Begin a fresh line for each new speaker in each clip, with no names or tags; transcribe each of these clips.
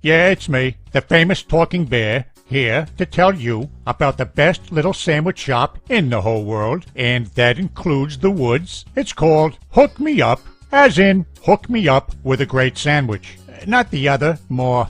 Yeah, it's me, the famous talking bear, here to tell you about the best little sandwich shop in the whole world, and that includes the woods. It's called Hook Me Up, as in hook me up with a great sandwich. Not the other, more,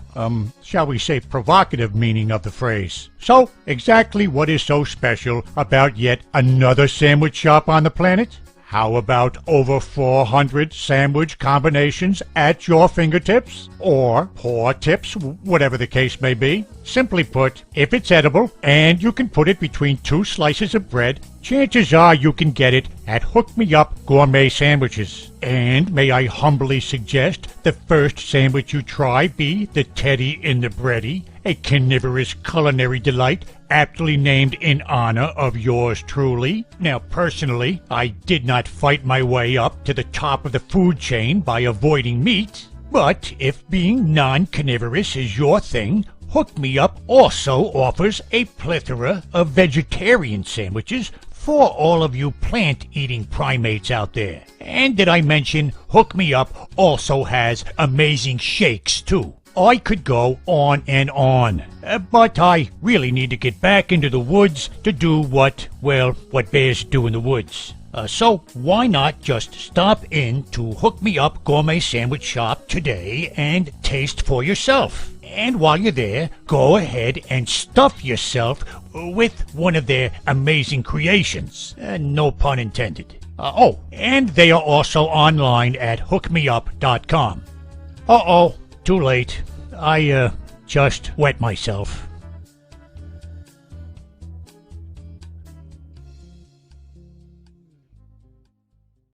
shall we say, provocative meaning of the phrase. So, exactly what is so special about yet another sandwich shop on the planet? How about over 400 sandwich combinations at your fingertips? Or paw tips, whatever the case may be. Simply put, if it's edible and you can put it between two slices of bread, chances are you can get it at Hook Me Up Gourmet Sandwiches. And may I humbly suggest the first sandwich you try be the Teddy in the Bready, a carnivorous culinary delight aptly named in honor of yours truly. Now, personally, I did not fight my way up to the top of the food chain by avoiding meat. But if being non-carnivorous is your thing, Hook Me Up also offers a plethora of vegetarian sandwiches for all of you plant-eating primates out there. And did I mention Hook Me Up also has amazing shakes too? I could go on and on, but I really need to get back into the woods to do what bears do in the woods. So why not just stop in to Hook Me Up Gourmet Sandwich Shop today and taste for yourself? And while you're there, go ahead and stuff yourself with one of their amazing creations. No pun intended. And they are also online at hookmeup.com. Uh-oh, too late. I just wet myself.